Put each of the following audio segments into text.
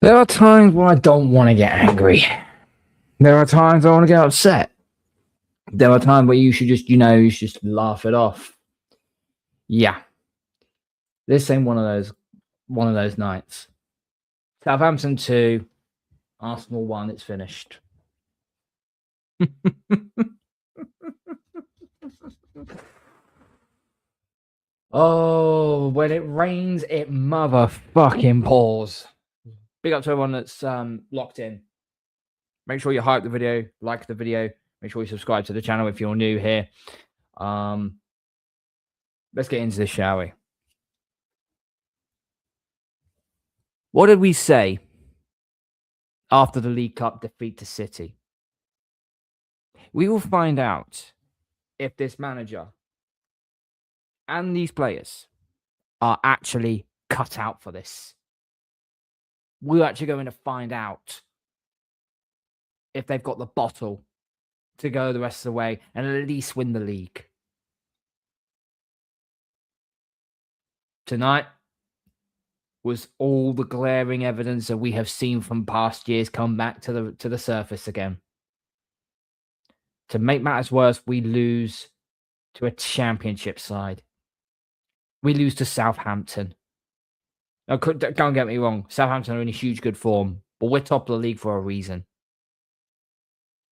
There are times where I don't want to get angry. There are times I want to get upset. There are times where you should just, you should just laugh it off. Yeah. This ain't one of those nights. Southampton 2, Arsenal 1, it's finished. Oh, when it rains, it motherfucking pours. Big up to everyone that's locked in. Make sure you hype the video, like the video. Make sure you subscribe to the channel if you're new here. Let's get into this, shall we? What did we say after the League Cup defeat to City? We will find out if this manager and these players are actually cut out for this. We're actually going to find out if they've got the bottle to go the rest of the way and at least win the league. Tonight was all the glaring evidence that we have seen from past years come back to the surface again. To make matters worse, we lose to a championship side. We lose to Southampton. Now, don't get me wrong, Southampton are in a huge good form, but we're top of the league for a reason.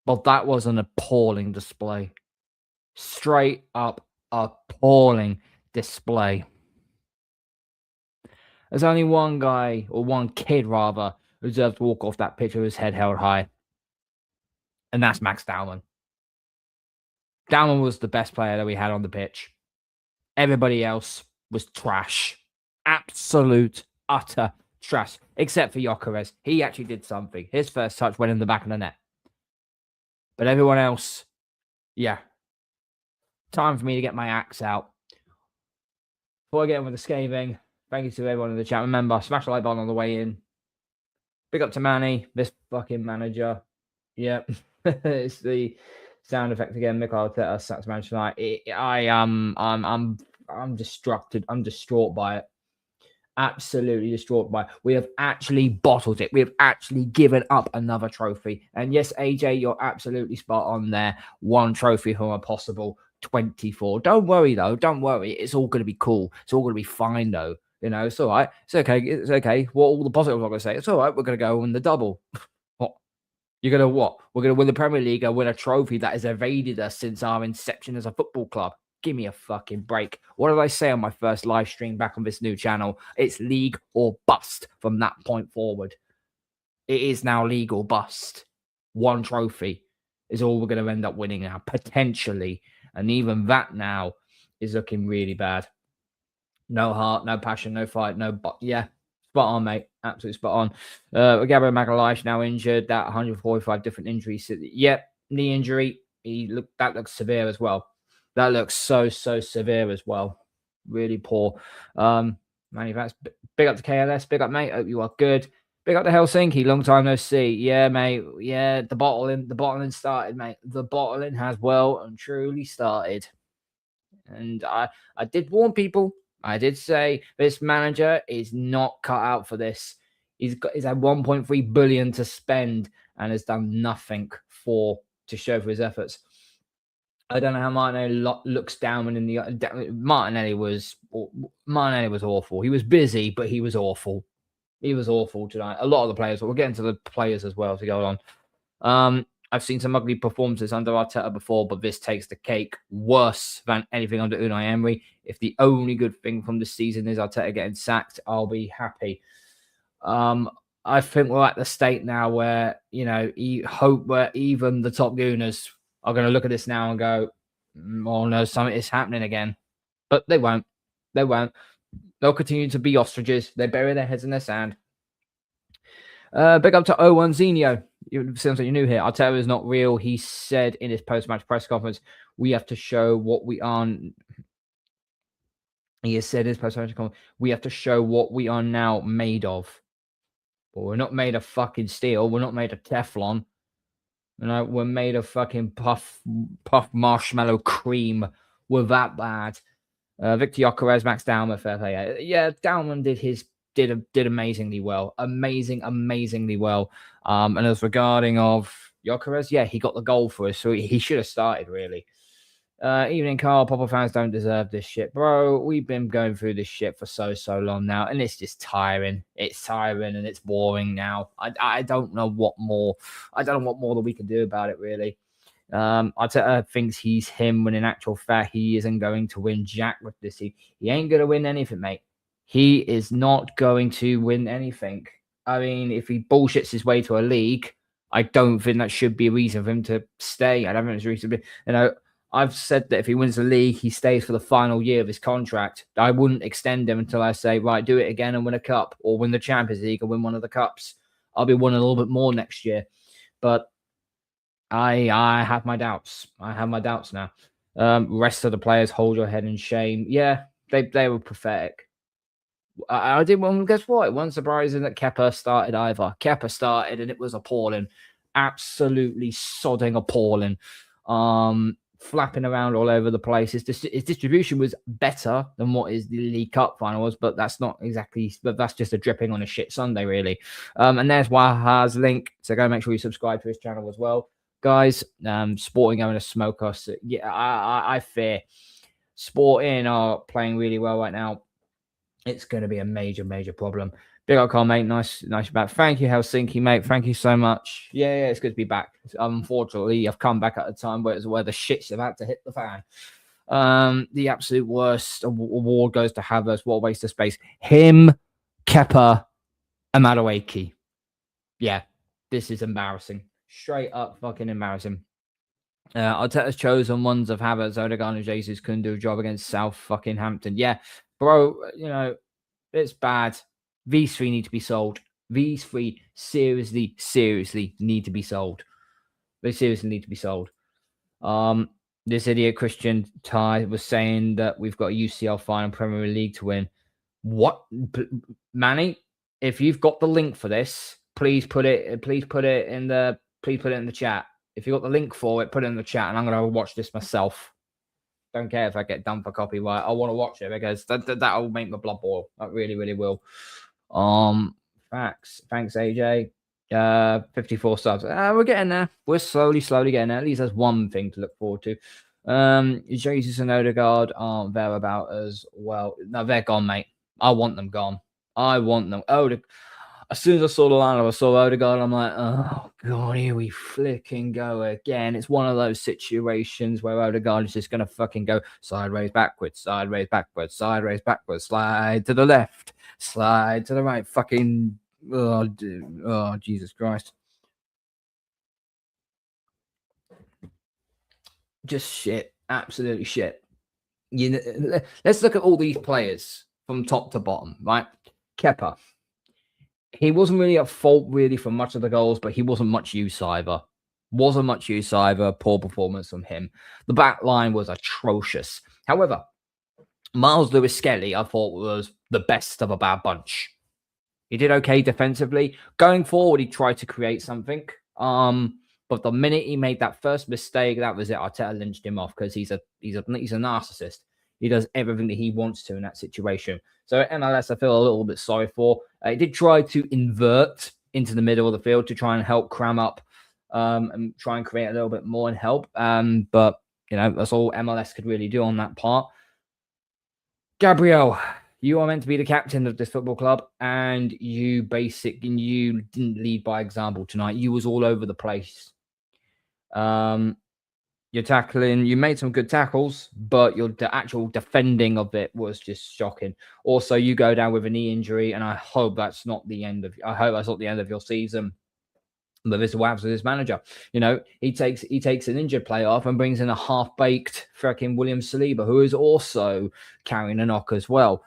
Well, that was an appalling display. Straight up appalling display. There's only one guy, or one kid rather, who deserved to walk off that pitch with his head held high. And that's Max Dowman. Dowman was the best player that we had on the pitch. Everybody else was trash. Absolute, utter trash. Except for Gyökeres. He actually did something. His first touch went in the back of the net. But everyone else, yeah. Time for me to get my axe out. Before I get on with the scathing, thank you to everyone in the chat. Remember, smash the like button on the way in. Big up to Manny, this fucking manager. Yep. It's the sound effect again. Mikel Arteta sucks Manchester United. I'm distracted. I'm distraught by it. Absolutely distraught by it. We have actually bottled it. We have actually given up another trophy. And yes, AJ, you're absolutely spot on there. One trophy from a possible 24. Don't worry, though. Don't worry. It's all going to be cool. It's all going to be fine, though. It's all right. It's okay. It's okay. What all the positives are going to say? It's all right. We're going to go win the double. What? You're going to what? We're going to win the Premier League and win a trophy that has evaded us since our inception as a football club. Give me a fucking break. What did I say on my first live stream back on this new channel? It's league or bust from that point forward. It is now league or bust. One trophy is all we're going to end up winning now, potentially. And even that now is looking really bad. No heart, no passion, no fight, no... Yeah, Spot on, mate. Absolutely spot on. Gabriel Magalhaes now injured. That 145 different injuries. Yep, knee injury. That looks severe as well. That looks so severe as well. Really poor. Manny Vats, big up to KLS. Big up, mate. Hope you are good. Big up to Helsinki. Long time no see. Yeah, mate. Yeah, the bottling started, mate. The bottling has well and truly started. And I did warn people. I did say this manager is not cut out for this. He's had 1.3 billion to spend and has done nothing to show for his efforts. I don't know how Martinelli looks down in the Martinelli was awful. He was busy, but he was awful. He was awful tonight. A lot of the players, but we'll get into the players as well to go on. I've seen some ugly performances under Arteta before, but this takes the cake. Worse than anything under Unai Emery. If the only good thing from this season is Arteta getting sacked, I'll be happy. I think we're at the state now where, you hope where even the top Gooners are going to look at this now and go, oh no, something is happening again. But they won't. They won't. They'll continue to be ostriches. They bury their heads in their sand. Big up to 01 Zinho. It sounds like you're new here. Arteta is not real. He said in his post-match press conference, we have to show what we are. He has said in his post-match conference, we have to show what we are now made of. But we're not made of fucking steel. We're not made of Teflon. We're made of fucking puff marshmallow cream. We're that bad. Victor Gyökeres, Max Dowman, fair play. Yeah, Dowman did amazingly well. Amazingly well. And as regarding of Gyökeres, yeah, he got the goal for us, so he should have started, really. Evening, Carl. Popper fans don't deserve this shit, bro. We've been going through this shit for so long now, and it's just tiring. It's tiring and it's boring now. I don't know what more. I don't know what more that we can do about it, really. Arteta thinks he's him, when in actual fact he isn't going to win jack with this. He ain't gonna win anything, mate. He is not going to win anything. I mean, if he bullshits his way to a league, I don't think that should be a reason for him to stay. I don't think it's a reason to be. I've said that if he wins the league, he stays for the final year of his contract. I wouldn't extend him until I say, right, do it again and win a cup, or win the Champions League and win one of the cups. I'll be winning a little bit more next year. But I have my doubts. I have my doubts now. Rest of the players, hold your head in shame. Yeah, they were pathetic. I didn't want to guess what? It wasn't surprising that Kepa started either. Kepa started and it was appalling. Absolutely sodding appalling. Flapping around all over the place. His distribution was better than what is the League Cup final was, but that's not exactly, but that's just a dripping on a shit Sunday, really. And there's Waha's link. So go make sure you subscribe to his channel as well. Guys, Sporting going to smoke us. Yeah, I fear Sporting are playing really well right now. It's going to be a major problem. Big up, Carl, mate. Nice back. Thank you, Helsinki, mate. Thank you so much. Yeah, it's good to be back. Unfortunately, I've come back at a time where the shit's about to hit the fan. The absolute worst award goes to Havertz. What a waste of space. Him, Kepa, and Madueke. Yeah, this is embarrassing. Straight up fucking embarrassing. Arteta's chosen ones of Havertz, Odegaard, and Jesus couldn't do a job against Southampton. Yeah, bro, it's bad. These three need to be sold. These three seriously need to be sold. They seriously need to be sold. This idiot Christian Ty was saying that we've got a UCL final Premier League to win. What, Manny? If you've got the link for this, please put it in the chat. If you got the link for it, put it in the chat, and I'm gonna watch this myself. Don't care if I get done for copyright. I want to watch it because that'll make my blood boil. That really will. Thanks AJ. 54 subs. We're getting there. We're slowly getting there. At least there's one thing to look forward to. Jesus and Odegaard aren't there about as well. No, they're gone, mate. I want them gone. I want them. As soon as I saw the lineup, I saw Odegaard, I'm like, oh, God, here we flicking go again. It's one of those situations where Odegaard is just going to fucking go sideways, backwards, slide to the left, slide to the right. Fucking, oh Jesus Christ. Just shit. Absolutely shit. Let's look at all these players from top to bottom, right? Kepa. He wasn't really at fault really for much of the goals, but he wasn't much use either. Wasn't much use either. Poor performance from him. The back line was atrocious. However, Miles Lewis-Skelly, I thought, was the best of a bad bunch. He did okay defensively. Going forward, he tried to create something. But the minute he made that first mistake, that was it. Arteta lynched him off because he's a narcissist. He does everything that he wants to in that situation. So MLS, I feel a little bit sorry for. He did try to invert into the middle of the field to try and help cram up and try and create a little bit more and help. But you know, that's all MLS could really do on that part. Gabriel, you are meant to be the captain of this football club, and you didn't lead by example tonight. You was all over the place. You're tackling. You made some good tackles, but the actual defending of it was just shocking. Also, you go down with a knee injury, and I hope that's not the end of. I hope that's not the end of your season. But this is what happens with this manager. You know, he takes an injured player off and brings in a half-baked freaking William Saliba, who is also carrying a knock as well.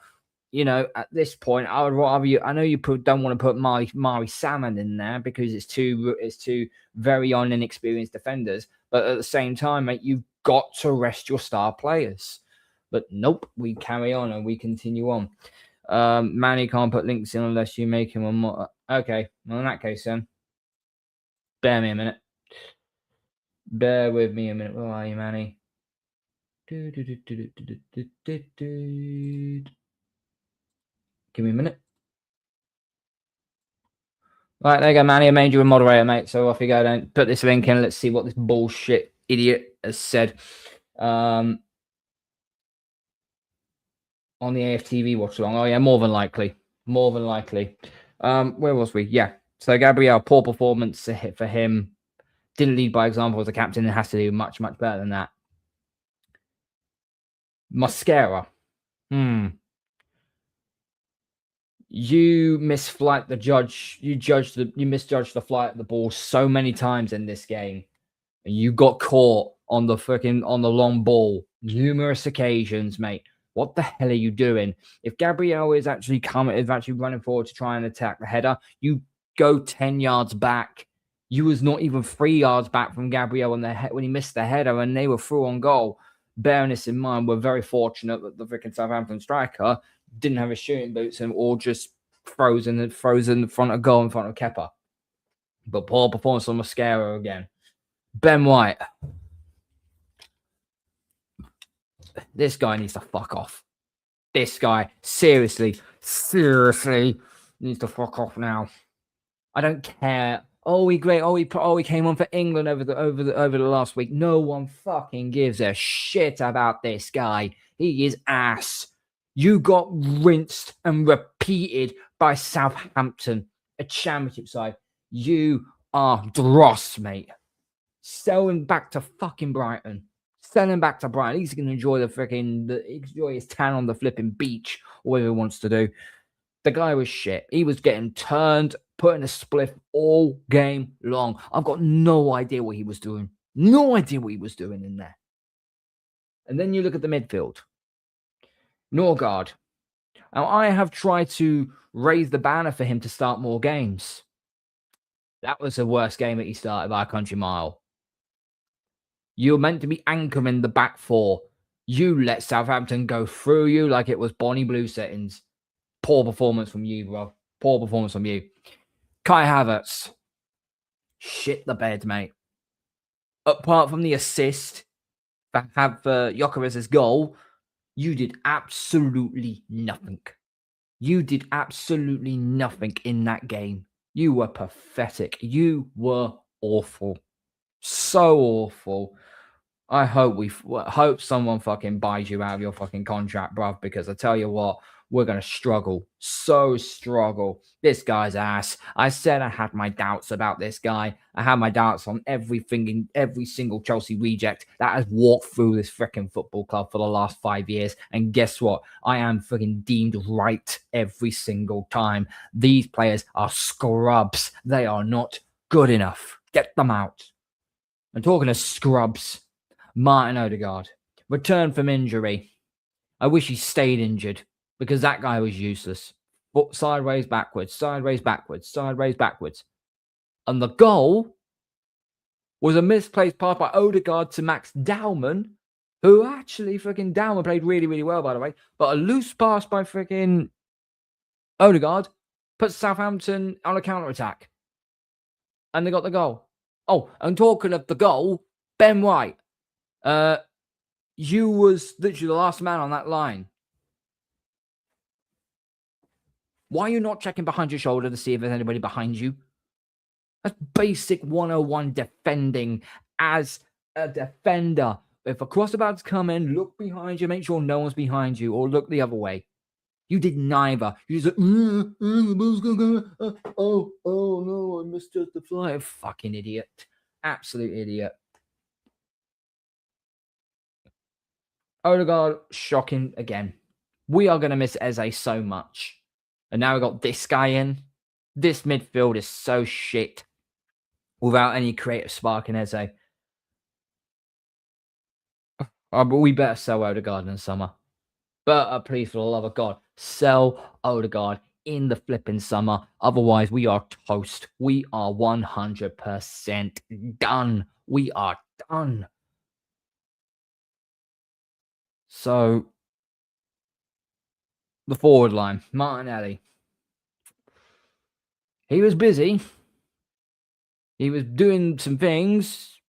You know, at this point, I would rather you. I know you don't want to put Mari Salmon in there because it's two very inexperienced defenders. But at the same time, mate, you've got to rest your star players. But nope, we carry on and we continue on. Manny can't put links in unless you make him a more. Okay, well, in that case, then. Bear me a minute. Bear with me a minute. Where are you, Manny? Give me a minute. Right, there you go, Manny. I made you a moderator, mate. So off you go. Then put this link in. Let's see what this bullshit idiot has said. On the AFTV watch along. Oh yeah, more than likely. More than likely. Where was we? Yeah. So Gabriel, poor performance for him. Didn't lead by example as a captain. It has to do much, much better than that. Mascara. You misjudged the flight of the ball so many times in this game. And you got caught on the long ball numerous occasions, mate. What the hell are you doing? If Gabriel is actually running forward to try and attack the header, you go 10 yards back. You was not even 3 yards back from Gabriel when he missed the header and they were through on goal. Bearing this in mind, we're very fortunate that the freaking Southampton striker didn't have his shooting boots and or just frozen in front of goal in front of Kepa. But poor performance on Mascara again. Ben White. This guy needs to fuck off. This guy, seriously needs to fuck off now. I don't care. Oh, he came on for England over the last week. No one fucking gives a shit about this guy. He is ass. You got rinsed and repeated by Southampton, a championship side. You are dross, mate. Sell him back to fucking Brighton. Sell him back to Brighton. He's going to enjoy enjoy his tan on the flipping beach or whatever he wants to do. The guy was shit. He was getting turned, put in a spliff all game long. I've got no idea what he was doing. No idea what he was doing in there. And then you look at the midfield. Norgard. Now, I have tried to raise the banner for him to start more games. That was the worst game that he started by a country mile. You're meant to be anchoring the back four. You let Southampton go through you like it was Bonnie Blue settings. Poor performance from you, bro. Poor performance from you. Kai Havertz. Shit the bed, mate. Apart from the assist for Gyökeres's goal, you did absolutely nothing. You did absolutely nothing in that game. You were pathetic. You were awful. So awful. I hope someone fucking buys you out of your fucking contract, bruv, because I tell you what, we're going to struggle. So struggle. This guy's ass. I said I had my doubts about this guy. I had my doubts on every single Chelsea reject that has walked through this freaking football club for the last 5 years. And guess what? I am freaking deemed right every single time. These players are scrubs. They are not good enough. Get them out. And talking of scrubs, Martin Odegaard, returned from injury. I wish he stayed injured because that guy was useless. sideways, backwards, sideways, backwards, sideways, backwards. And the goal was a misplaced pass by Odegaard to Max Dowman, who actually freaking Dowman played really, really well, by the way. But a loose pass by freaking Odegaard puts Southampton on a counter-attack. And they got the goal. Oh, and talking of the goal, Ben White. You was literally the last man on that line. Why are you not checking behind your shoulder to see if there's anybody behind you? That's basic 101 defending as a defender. If a crossbar's come in, look behind you, make sure no one's behind you, or look the other way. You did neither. You just like, oh no, I misjudged the fly. Fucking idiot. Absolute idiot. Odegaard, shocking again. We are going to miss Eze so much. And now we got this guy in. This midfield is so shit. Without any creative spark in Eze. But we better sell Odegaard in the summer. But please, for the love of God, sell Odegaard in the flipping summer. Otherwise, we are toast. We are 100% done. We are done. So, the forward line, Martinelli. He was busy. He was doing some things,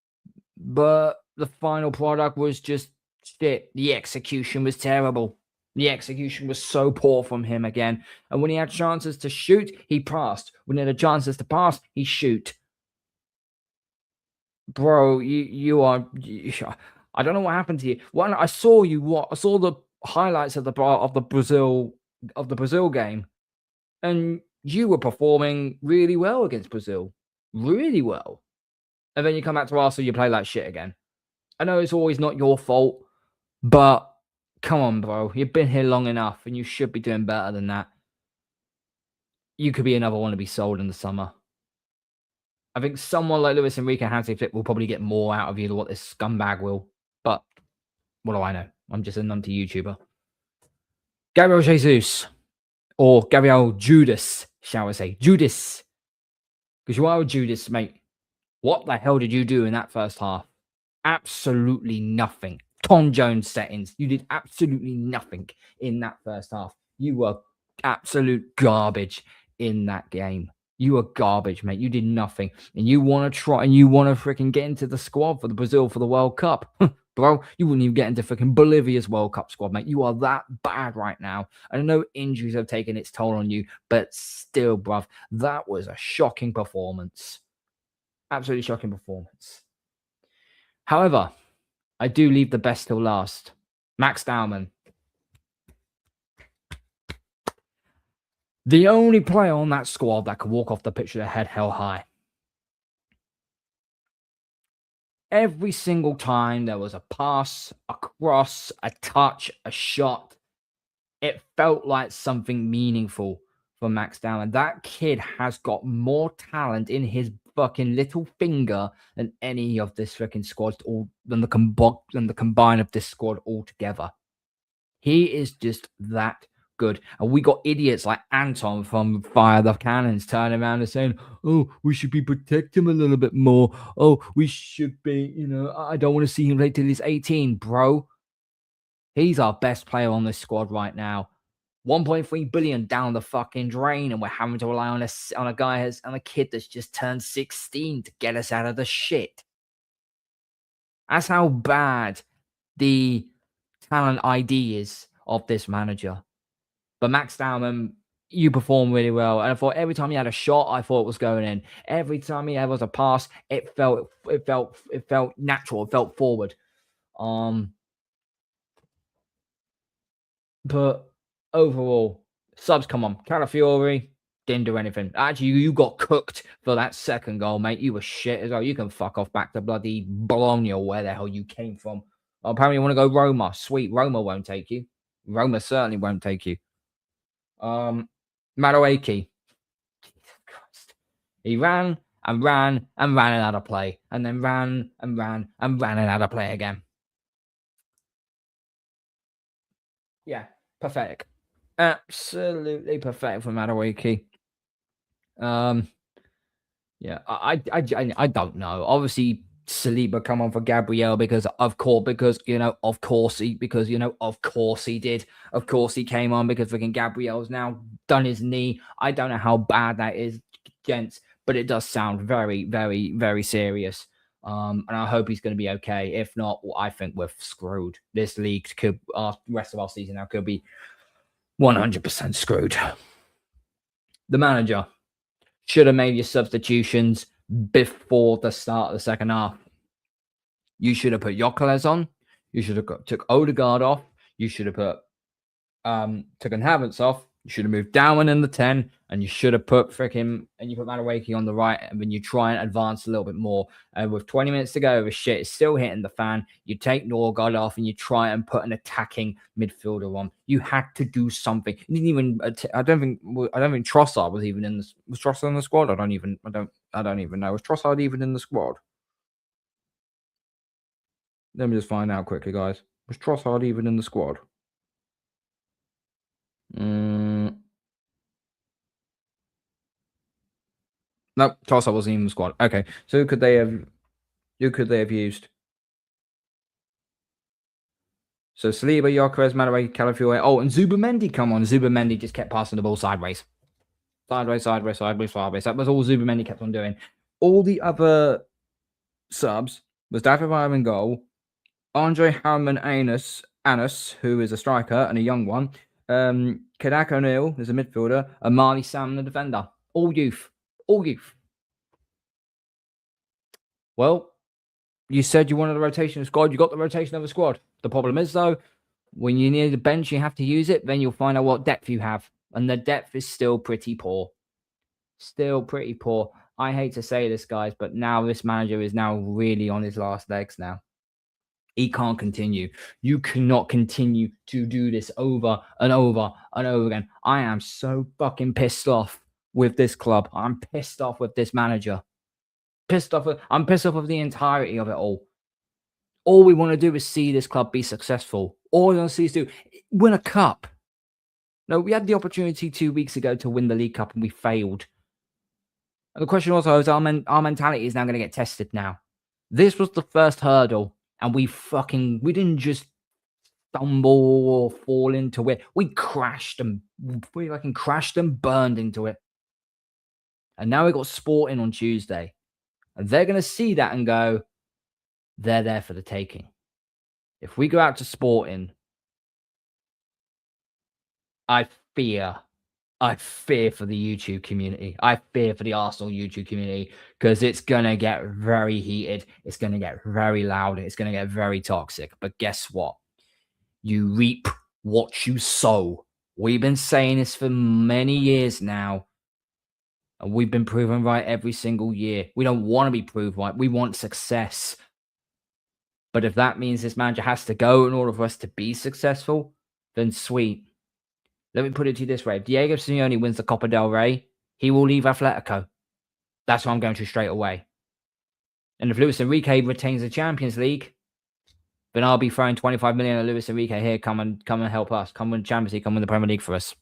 but the final product was just shit. The execution was terrible. The execution was so poor from him again. And when he had chances to shoot, he passed. When he had chances to pass, he shoot. Bro, you are... I don't know what happened to you. When I saw I saw the highlights of the Brazil game, and you were performing really well against Brazil. Really well. And then you come back to Arsenal, you play like shit again. I know it's always not your fault, but come on, bro. You've been here long enough, and you should be doing better than that. You could be another one to be sold in the summer. I think someone like Luis Enrique Hansi Flick will probably get more out of you than what this scumbag will. But what do I know? I'm just a numpty YouTuber. Gabriel Jesus. Or Gabriel Judas, shall we say. Judas. Because you are a Judas, mate. What the hell did you do in that first half? Absolutely nothing. Tom Jones settings. You did absolutely nothing in that first half. You were absolute garbage in that game. You were garbage, mate. You did nothing. And you want to try and you want to freaking get into the squad for the Brazil for the World Cup. Bro, you wouldn't even get into freaking Bolivia's World Cup squad, mate. You are that bad right now. I know injuries have taken its toll on you, but still, bruv, that was a shocking performance. Absolutely shocking performance. However, I do leave the best till last. Max Dowman. The only player on that squad that could walk off the pitch with their head held high. Every single time there was a pass, a cross, a touch, a shot, it felt like something meaningful for Max Dowman. That kid has got more talent in his fucking little finger than any of this freaking squad, or than the combine of this squad altogether. He is just that good. And we got idiots like Anton from Fire the Cannons turning around and saying, oh, we should be protect him a little bit more. Oh, we should be, I don't want to see him play till he's 18, bro. He's our best player on this squad right now. 1.3 billion down the fucking drain, and we're having to rely on a kid that's just turned 16 to get us out of the shit. That's how bad the talent ID is of this manager. But Max Dowman, you performed really well. And I thought every time he had a shot, I thought it was going in. Every time he had was a pass, it felt natural. It felt forward. But overall, subs, come on. Calafiori didn't do anything. Actually, you got cooked for that second goal, mate. You were shit as well. You can fuck off back to bloody Bologna or where the hell you came from. Apparently, you want to go Roma. Sweet. Roma won't take you. Roma certainly won't take you. Madueke. Jesus Christ. He ran and ran and ran out of play. And then ran and ran and ran out of play again. Yeah, pathetic. Absolutely pathetic from Madueke. Um, Yeah, I don't know. Obviously, Saliba come on for Gabriel because of course he did. Of course he came on because freaking Gabriel's now done his knee. I don't know how bad that is, gents, but it does sound very, very, very serious. And I hope he's going to be okay. If not, well, I think we're screwed. This league could, rest of our season now could be 100% screwed. The manager should have made your substitutions before the start of the second half. You should have put Yokeles on. You should have took Odegaard off. You should have put taken Havertz off. You should have moved Darwin in the 10, and you should have put Madueke on the right, and when you try and advance a little bit more. And with 20 minutes to go, the shit is still hitting the fan. You take Norgard off, and you try and put an attacking midfielder on. You had to do something. You didn't even. I don't think Trossard was even in the. Was Trossard in the squad? I don't even know. Was Trossard even in the squad? Let me just find out quickly, guys. Was Trossard even in the squad? No, Trossard wasn't even in the squad. Okay, so who could they have used? So Saliba, Gyökeres, Madueke, Calafiore. Oh, and Zubimendi come on. Zubimendi just kept passing the ball sideways. Sideways. That was all Zubimendi kept on doing. All the other subs was David Villa in goal, Andre Harriman Anus, who is a striker and a young one, Kadak O'Neill is a midfielder, and Marley Sam the defender. All youth. Well, you said you wanted a rotation of squad. You got the rotation of a squad. The problem is, though, when you need a bench, you have to use it. Then you'll find out what depth you have. And the depth is still pretty poor. I hate to say this, guys, but now this manager is now really on his last legs now. He can't continue. You cannot continue to do this over and over and over again. I am so fucking pissed off with this club. I'm pissed off with this manager. I'm pissed off with the entirety of it all. All we want to do is see this club be successful. All we want to see is do win a cup. No, we had the opportunity 2 weeks ago to win the League Cup and we failed. And the question also is our mentality is now going to get tested now. This was the first hurdle, and we didn't just stumble or fall into it. We crashed and burned into it. And now we got Sporting on Tuesday. And they're going to see that and go, they're there for the taking. If we go out to Sporting, I fear for the YouTube community. I fear for the Arsenal YouTube community because it's going to get very heated. It's going to get very loud. It's going to get very toxic. But guess what? You reap what you sow. We've been saying this for many years now. And we've been proven right every single year. We don't want to be proved right. We want success. But if that means this manager has to go in order for us to be successful, then sweet. Let me put it to you this way. If Diego Simeone wins the Copa del Rey, he will leave Atletico. That's what I'm going to straight away. And if Luis Enrique retains the Champions League, then I'll be throwing 25 million at Luis Enrique here. Come and help us. Come win Champions League. Come win the Premier League for us.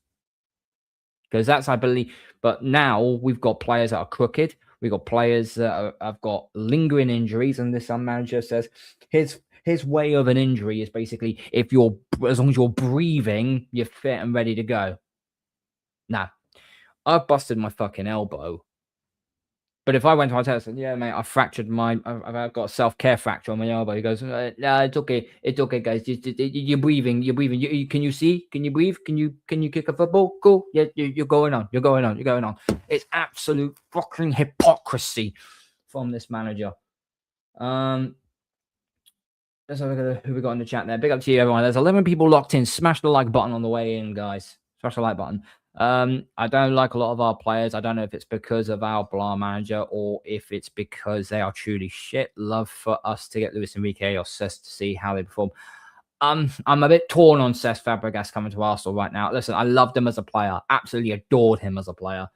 Because that's, I believe. But now we've got players that are crooked. We've got players that have got lingering injuries. And this manager says his way of an injury is basically as long as you're breathing, you're fit and ready to go. Now, I've busted my fucking elbow. But if I went to Arteta and said, yeah, mate, I've got a self-care fracture on my elbow. He goes, no, it's okay. It's okay, guys. You're breathing. Can you see? Can you breathe? Can you kick a football? Cool. Yeah, you're going on. It's absolute fucking hypocrisy from this manager. Let's have a look at who we got in the chat there. Big up to you, everyone. There's 11 people locked in. Smash the like button on the way in, guys. Smash the like button. I don't like a lot of our players. I don't know if it's because of our blah manager or if it's because they are truly shit. Love for us to get Luis Enrique or Cesc to see how they perform. I'm a bit torn on Cesc Fabregas coming to Arsenal right now. Listen, I loved him as a player. Absolutely adored him as a player.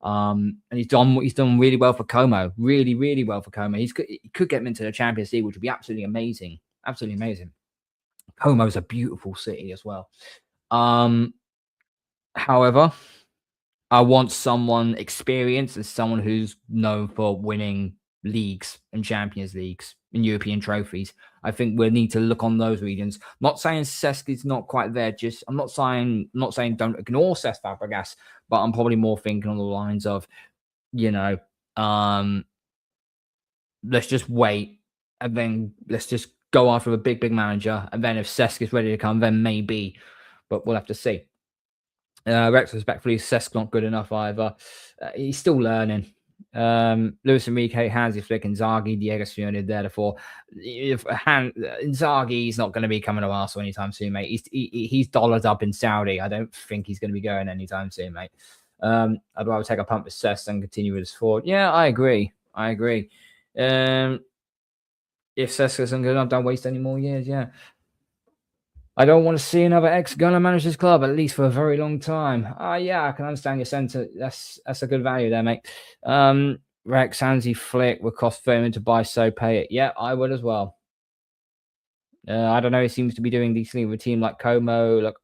And he's done really well for Como. Really, really well for Como. He could get him into the Champions League, which would be absolutely amazing. Absolutely amazing. Como is a beautiful city as well. However, I want someone experienced and someone who's known for winning leagues and Champions Leagues and European trophies. I think we need to look on those regions. Not saying Cesc is not quite there. Just I'm not saying don't ignore Cesc Fabregas, but I'm probably more thinking on the lines of, you know, um, let's just wait and then let's just go after a big manager. And then if Cesc is ready to come, then maybe, but we'll have to see. Rex respectfully, Cesc not good enough either. He's still learning. Luis Enrique, Hansi Flick, Inzaghi, Diego Simeone, therefore, if Inzaghi's not going to be coming to Arsenal anytime soon, mate. He's dollared up in Saudi. I don't think he's going to be going anytime soon, mate. I'd rather take a punt with Cesc and continue with his forward. Yeah, I agree. If Cesc isn't good enough, don't waste any more years. Yeah. I don't want to see another ex-Gunner manage this club, at least for a very long time. Yeah, I can understand your sentiment. That's a good value there, mate. Rex, Hansi Flick would cost Foreman to buy, so pay it. Yeah, I would as well. I don't know. He seems to be doing decently with a team like Como. Look,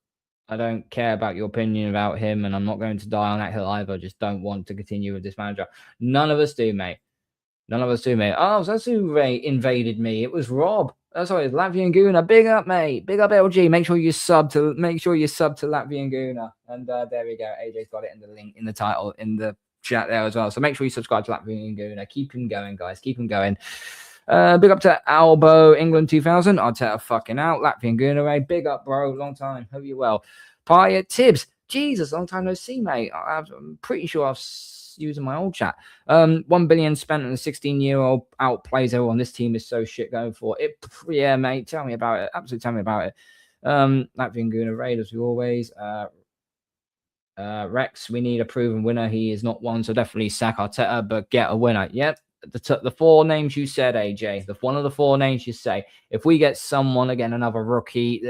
I don't care about your opinion about him, and I'm not going to die on that hill either. I just don't want to continue with this manager. None of us do, mate. Oh, that's who invaded me. It was Rob. That's right, it's Latvian Gooner. Big up, mate. Big up, LG. Make sure you sub to Latvian Gooner. And there we go. AJ's got it in the link in the title in the chat there as well. So make sure you subscribe to Latvian Gooner. Keep him going, guys. Keep him going. Big up to Albo England 2000. Arteta fucking out. Latvian Gooner. Big up, bro. Long time. Hope you're well. Pia Tibbs. Jesus, long time no see, mate. I'm pretty sure I've using my old chat. 1 billion spent on a 16-year-old outplays everyone. This team is so shit going for it. Yeah, mate. Tell me about it. Absolutely tell me about it. Latvian Gooner Raiders, we always. Rex, we need a proven winner. He is not one, so definitely sack Arteta, but get a winner. Yep. The four names you said, AJ, one of the four names you say, if we get someone again, another rookie,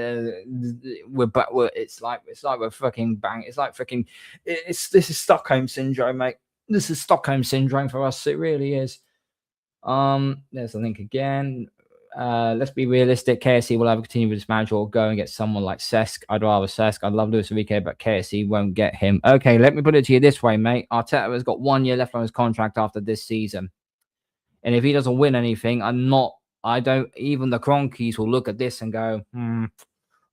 we're back. It's like we're fucking bang. It's like freaking. This is Stockholm syndrome, mate. This is Stockholm syndrome for us. It really is. There's the link again. Let's be realistic. KSC will either continue with this manager or go and get someone like Cesc. I'd rather Cesc. I'd love Luis Enrique, but KSC won't get him. Okay, let me put it to you this way, mate. Arteta has got 1 year left on his contract after this season. And if he doesn't win anything, even the Cronkies will look at this and go,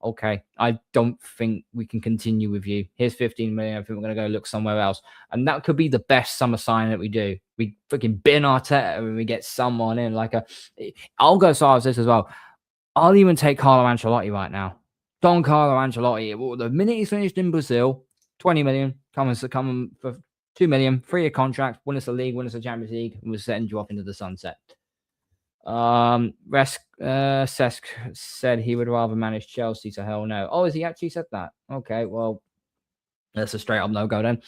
okay, I don't think we can continue with you. Here's 15 million. I think we're going to go look somewhere else. And that could be the best summer sign that we do. We freaking bin Arteta and we get someone in. I'll go so far as this as well. I'll even take Carlo Ancelotti right now. Don Carlo Ancelotti. Well, the minute he's finished in Brazil, 20 million, come for 2 million, 3-year contract, win us a league, win us a Champions League, and we'll send you off into the sunset. Cesc said he would rather manage Chelsea, so hell no. Oh, has he actually said that? Okay, well, that's a straight up no-go then.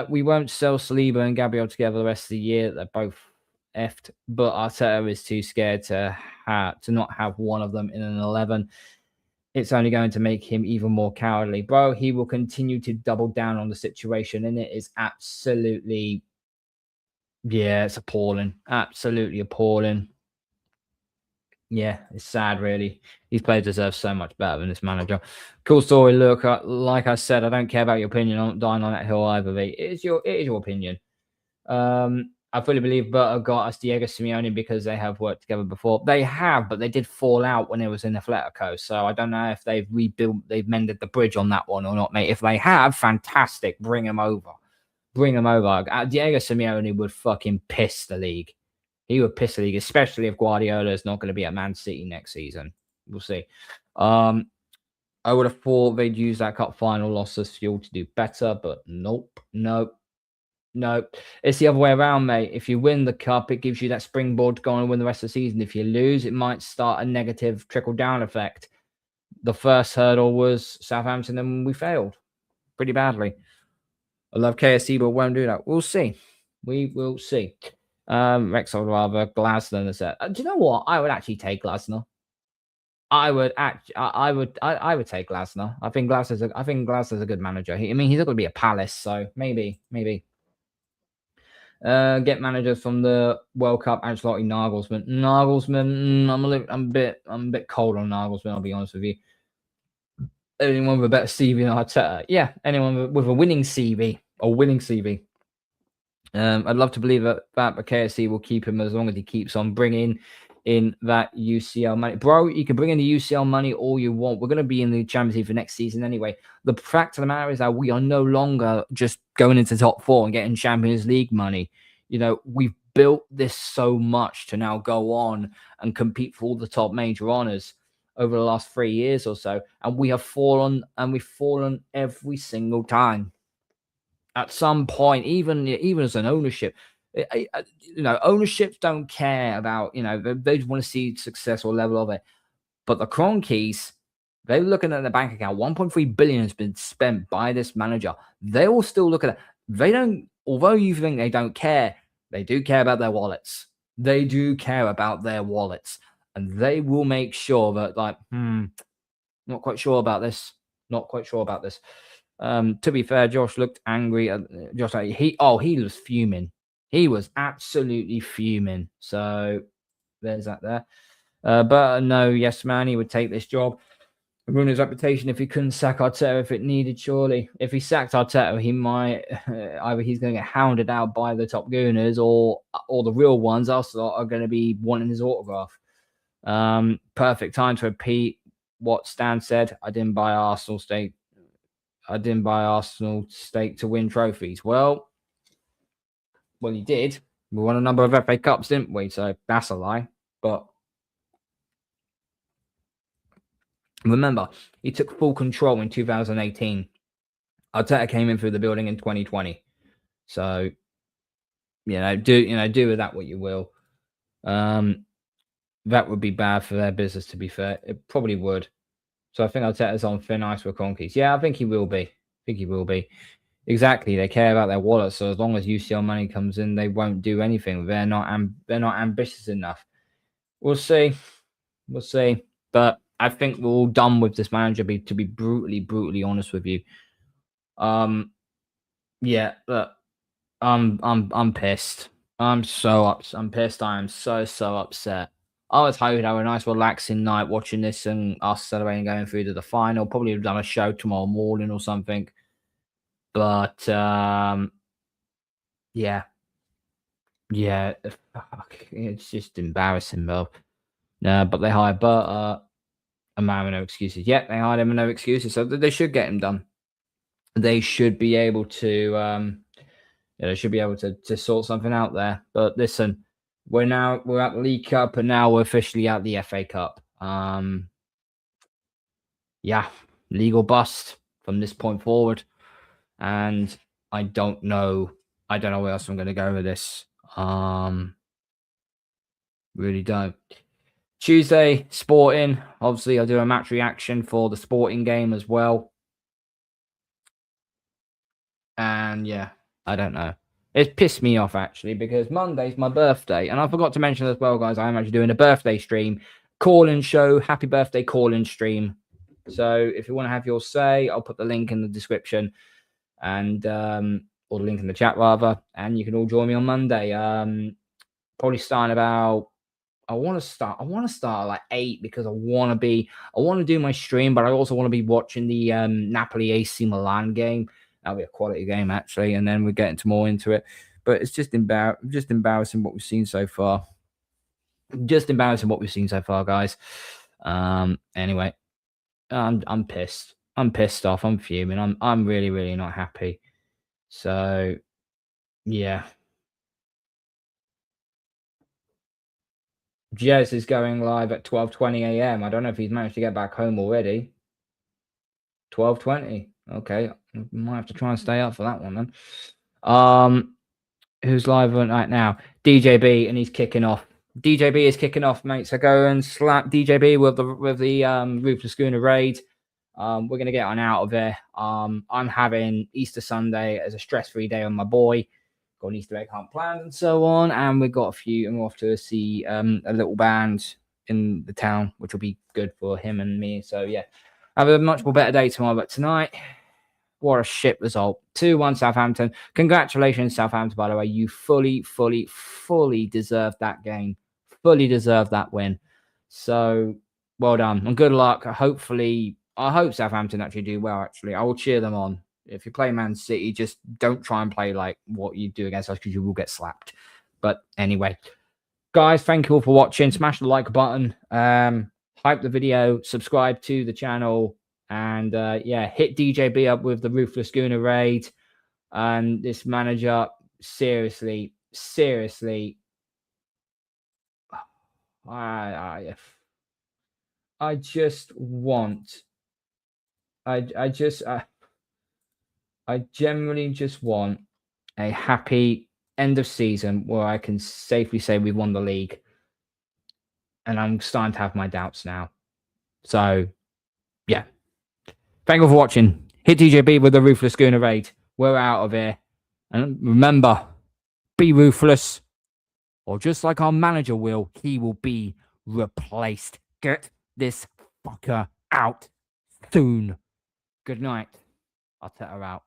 We won't sell Saliba and Gabriel together the rest of the year. They're both effed, but Arteta is too scared to not have one of them in an 11. It's only going to make him even more cowardly. Bro, he will continue to double down on the situation, and it is absolutely, it's appalling. Absolutely appalling. Yeah, it's sad, really. These players deserve so much better than this manager. Cool story, look. Like I said, I don't care about your opinion. I'm not dying on that hill either, mate. It is your opinion. I fully believe Berto got us Diego Simeone because they have worked together before. They have, but they did fall out when it was in Atletico. So I don't know if they've mended the bridge on that one or not, mate. If they have, fantastic. Bring them over. Diego Simeone would fucking piss the league. He would piss the league, especially if Guardiola is not going to be at Man City next season. We'll see. I would have thought they'd use that cup final loss as fuel to do better, but nope. It's the other way around, mate. If you win the cup, it gives you that springboard to go on and win the rest of the season. If you lose, it might start a negative trickle-down effect. The first hurdle was Southampton, and we failed pretty badly. I love KSC, but won't do that. We'll see. We will see. Rex, I would rather Glasner than set. Do you know what? I would actually take Glasner. I would take Glasner. I think Glasner's a good manager. He's not going to be a Palace, so maybe. Get managers from the World Cup. Ancelotti, Nagelsmann. I'm a bit cold on Nagelsmann. I'll be honest with you. Anyone with a better CV than Arteta? Yeah, anyone with a winning CV or winning CV. I'd love to believe that but KSC will keep him as long as he keeps on bringing in that UCL money. Bro, you can bring in the UCL money all you want. We're going to be in the Champions League for next season anyway. The fact of the matter is that we are no longer just going into top 4 and getting Champions League money. You know, we've built this so much to now go on and compete for all the top major honors over the last 3 years or so. And we have fallen, and we've fallen every single time. At some point, even as an ownership, ownerships don't care about, they just want to see successful level of it. But the Cronkies, they're looking at the bank account. 1.3 billion has been spent by this manager. They will still look at it. They don't, although you think they don't care, they do care about their wallets. They do care about their wallets. And they will make sure that, not quite sure about this. Not quite sure about this. To be fair, Josh looked angry. Josh, he was fuming. He was absolutely fuming. So there's that there. But no, yes, man, he would take this job. Ruin his reputation if he couldn't sack Arteta if it needed, surely. If he sacked Arteta, he might either he's going to get hounded out by the top gooners or the real ones also are going to be wanting his autograph. Perfect time to repeat what Stan said. I didn't buy Arsenal stake to win trophies. Well, you did. We won a number of FA Cups, didn't we? So that's a lie. But remember, he took full control in 2018. Arteta came in through the building in 2020. So, do with that what you will. That would be bad for their business, to be fair. It probably would. So I think Arteta's on thin ice with Cronkies. Yeah, I think he will be. Exactly. They care about their wallet. So as long as UCL money comes in, they won't do anything. They're not ambitious enough. We'll see. But I think we're all done with this manager, to be brutally honest with you. Yeah, look, I'm pissed. I'm pissed. I am so upset. I was hoping to have a nice relaxing night watching this and us celebrating going through to the final. Probably have done a show tomorrow morning or something. But yeah, it's just embarrassing, bro. But they hired a man with no excuses. Yeah, they hired him with no excuses, so they should get him done. They should be able to, they should be able to sort something out there. But listen, we're at the League Cup, and now we're officially at the FA Cup. Yeah, legal bust from this point forward. And I don't know where else I'm going to go with this. Really don't. Tuesday, Sporting. Obviously, I'll do a match reaction for the Sporting game as well. And yeah, I don't know. It pissed me off, actually, because Monday's my birthday. And I forgot to mention as well, guys, I'm actually doing a birthday stream. Call-in show. Happy birthday call-in stream. So if you want to have your say, I'll put the link in the description. And or the link in the chat rather, and you can all join me on Monday. Probably starting about. I want to start at like 8 because I want to do my stream, but I also want to be watching the Napoli AC Milan game. That'll be a quality game actually, and then we're getting more into it. But it's just embarrassing what we've seen so far. Guys. Anyway, I'm pissed. I'm pissed off. I'm fuming. I'm really not happy. So, yeah. Jez is going live at 12:20 a.m. I don't know if he's managed to get back home already. 12:20. Okay, might have to try and stay up for that one then. Who's live right now? DJB, and he's kicking off. DJB is kicking off, mate. So go and slap DJB with the Ruthless GOONER raid. We're gonna get on out of there. I'm having Easter Sunday as a stress-free day on my boy. Got an Easter egg hunt planned and so on, and we've got a few, and we're off to see a little band in the town, which will be good for him and me. So yeah, have a much more better day tomorrow. But tonight, what a shit result. 2-1 Southampton. Congratulations, Southampton, by the way. You fully deserved that game. Fully deserved that win. So well done and good luck. Hopefully I hope Southampton actually do well, actually. I will cheer them on. If you play Man City, just don't try and play like what you do against us because you will get slapped. But anyway, guys, thank you all for watching. Smash the like button. Hype the video. Subscribe to the channel. And yeah, hit DJB up with the Ruthless Gooner raid. And this manager, seriously, I just want, I generally just want a happy end of season where I can safely say we won the league. And I'm starting to have my doubts now. So, yeah. Thank you for watching. Hit DJB with the Ruthless Gooner raid. We're out of here. And remember, be ruthless. Or just like our manager will, he will be replaced. Get this fucker out soon. Good night. I'll take her out.